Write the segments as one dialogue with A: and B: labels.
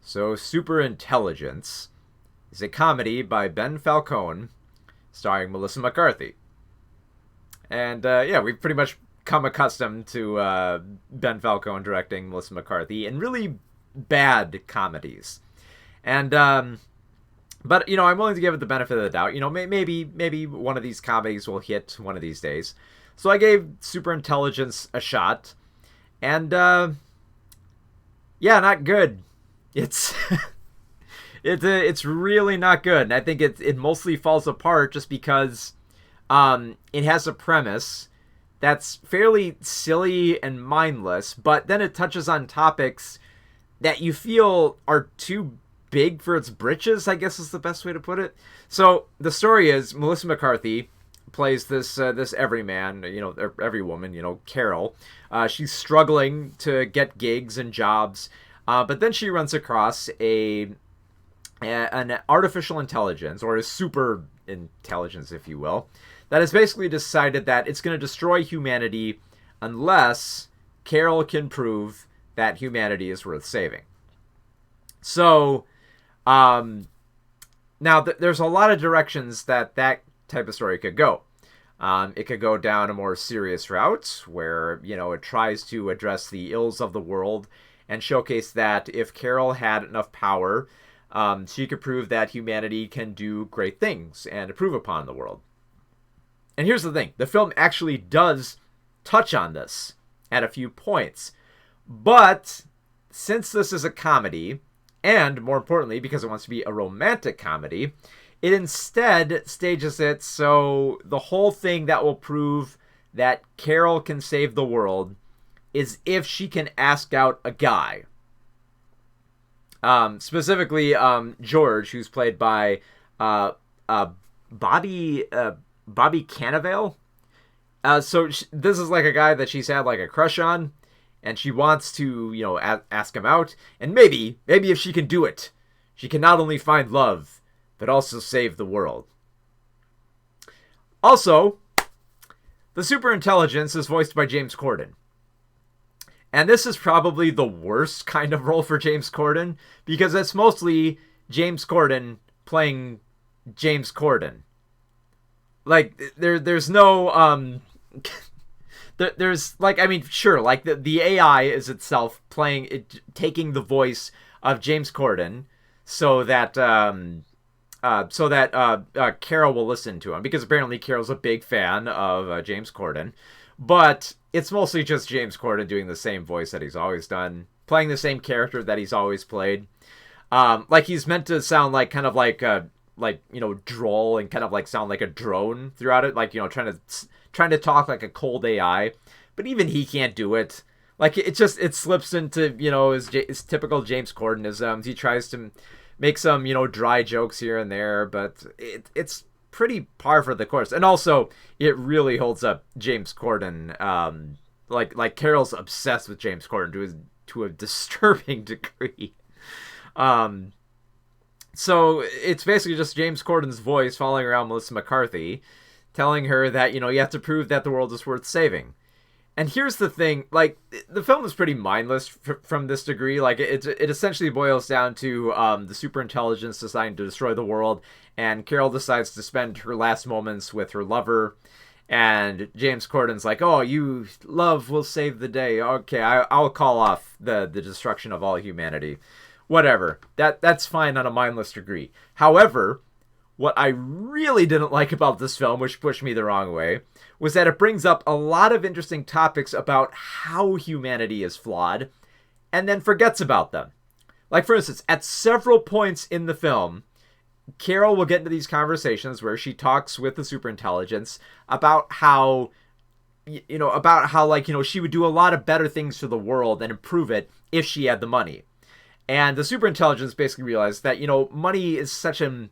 A: So, Superintelligence is a comedy by Ben Falcone, starring Melissa McCarthy. And yeah, we've pretty much come accustomed to Ben Falcone directing Melissa McCarthy in really bad comedies. And but I'm willing to give it the benefit of the doubt. Maybe one of these comedies will hit one of these days. So I gave Superintelligence a shot, and yeah, not good. It's it's really not good, and I think it mostly falls apart just because it has a premise that's fairly silly and mindless, but then it touches on topics that you feel are too big for its britches, I guess is the best way to put it. So the story is Melissa McCarthy plays this everyman, or every woman, Carol. She's struggling to get gigs and jobs, but then she runs across an artificial intelligence, or a super intelligence, if you will, that has basically decided that it's going to destroy humanity unless Carol can prove that humanity is worth saving. So, now there's a lot of directions that type of story could go. It could go down a more serious route where, it tries to address the ills of the world and showcase that if Carol had enough power, she could prove that humanity can do great things and improve upon the world. And here's the thing. The film actually does touch on this at a few points. But since this is a comedy, and more importantly, because it wants to be a romantic comedy, it instead stages it so the whole thing that will prove that Carol can save the world is if she can ask out a guy. Specifically, George, who's played by Bobby Cannavale. So this is like a guy that she's had like a crush on, and she wants to, ask him out. And maybe if she can do it, she can not only find love, but also save the world. Also, the superintelligence is voiced by James Corden. And this is probably the worst kind of role for James Corden, because it's mostly James Corden playing James Corden. Like, there's no, there's, sure, like, the AI is itself taking the voice of James Corden so that Carol will listen to him, because apparently Carol's a big fan of James Corden. But it's mostly just James Corden doing the same voice that he's always done, playing the same character that he's always played. Like, he's meant to sound like kind of like droll and kind of like sound like a drone throughout it, like, trying to talk like a cold AI. But even he can't do it. Like, it slips into, his typical James Cordenisms. He tries to make some, dry jokes here and there, but it's pretty par for the course. And also, it really holds up James Corden. Like Carol's obsessed with James Corden to a disturbing degree. So it's basically just James Corden's voice following around Melissa McCarthy, telling her that, you have to prove that the world is worth saving. And here's the thing, like, the film is pretty mindless from this degree. Like, it essentially boils down to the superintelligence deciding to destroy the world, and Carol decides to spend her last moments with her lover, and James Corden's like, oh, love will save the day. Okay, I'll call off the destruction of all humanity. Whatever. That's fine on a mindless degree. However, what I really didn't like about this film, which pushed me the wrong way, was that it brings up a lot of interesting topics about how humanity is flawed, and then forgets about them. Like, for instance, at several points in the film, Carol will get into these conversations where she talks with the superintelligence about how, she would do a lot of better things for the world and improve it if she had the money. And the superintelligence basically realized that, money is such an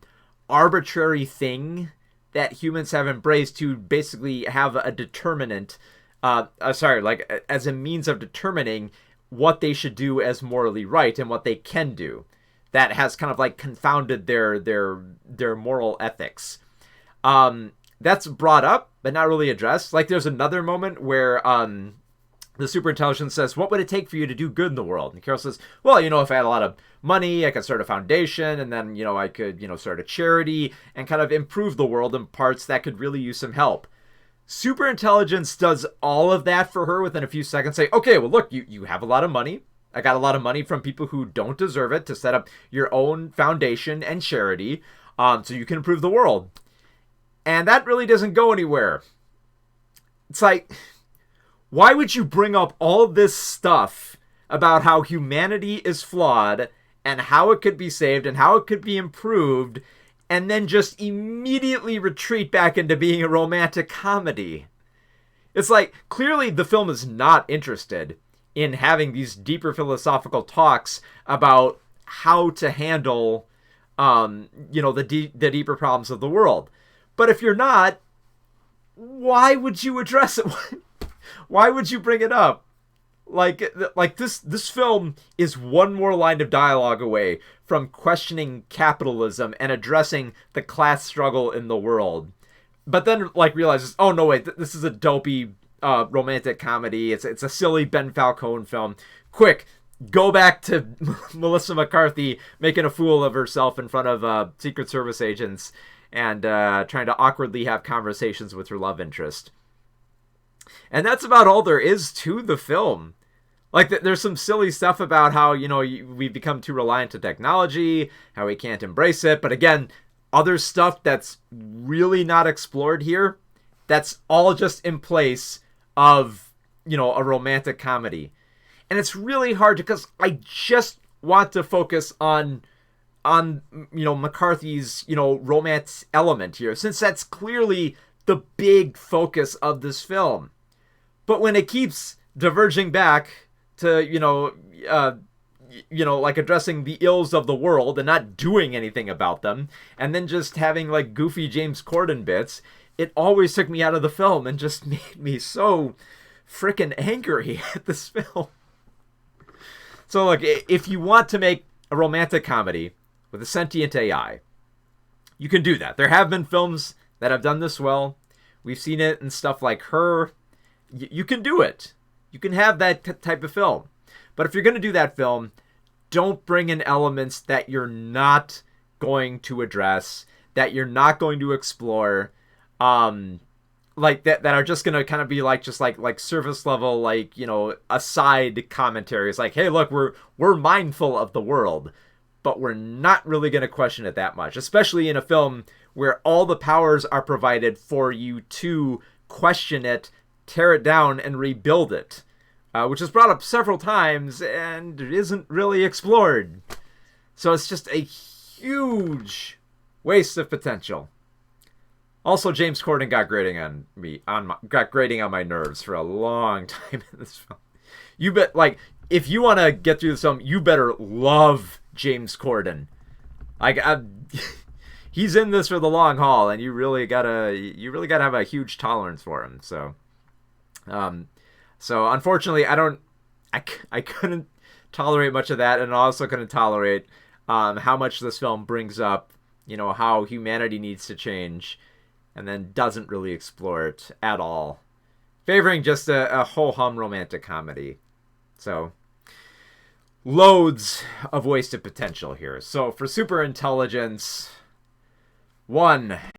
A: arbitrary thing that humans have embraced to basically have a determinant, as a means of determining what they should do as morally right and what they can do. That has kind of like confounded their moral ethics. That's brought up, but not really addressed. Like, there's another moment where the superintelligence says, what would it take for you to do good in the world? And Carol says, well, if I had a lot of money, I could start a foundation, and then, I could, start a charity and kind of improve the world in parts that could really use some help. Superintelligence does all of that for her within a few seconds. Say, okay, well, look, you have a lot of money. I got a lot of money from people who don't deserve it to set up your own foundation and charity, so you can improve the world. And that really doesn't go anywhere. It's like, why would you bring up all this stuff about how humanity is flawed and how it could be saved and how it could be improved, and then just immediately retreat back into being a romantic comedy? It's like, clearly the film is not interested in having these deeper philosophical talks about how to handle, the deeper problems of the world. But if you're not, why would you address it? Why would you bring it up? Like this film is one more line of dialogue away from questioning capitalism and addressing the class struggle in the world. But then, realizes, oh, no, wait, this is a dopey romantic comedy. It's a silly Ben Falcone film. Quick, go back to Melissa McCarthy making a fool of herself in front of Secret Service agents and trying to awkwardly have conversations with her love interest. And that's about all there is to the film. There's some silly stuff about how, we've become too reliant on technology, how we can't embrace it. But again, other stuff that's really not explored here, that's all just in place of, a romantic comedy. And it's really hard because I just want to focus on McCarthy's, romance element here, since that's clearly the big focus of this film. But when it keeps diverging back to, addressing the ills of the world and not doing anything about them, and then just having goofy James Corden bits, it always took me out of the film and just made me so freaking angry at this film. So look, if you want to make a romantic comedy with a sentient AI, you can do that. There have been films that have done this well. We've seen it in stuff like Her. You can do it. You can have that type of film. But if you're going to do that film, don't bring in elements that you're not going to address, that you're not going to explore, that are just going to kind of be just surface level, aside commentaries. Hey, look, we're mindful of the world, but we're not really going to question it that much, especially in a film where all the powers are provided for you to question it, tear it down, and rebuild it, which is brought up several times and isn't really explored. So it's just a huge waste of potential. Also, James Corden got grating on my nerves for a long time in this film. You bet, if you want to get through this film, you better love James Corden. He's in this for the long haul, and you really gotta have a huge tolerance for him. So unfortunately, I couldn't tolerate much of that, and I also couldn't tolerate how much this film brings up, how humanity needs to change, and then doesn't really explore it at all, favoring just a ho-hum romantic comedy. So, loads of wasted potential here. So for Superintelligence, 1.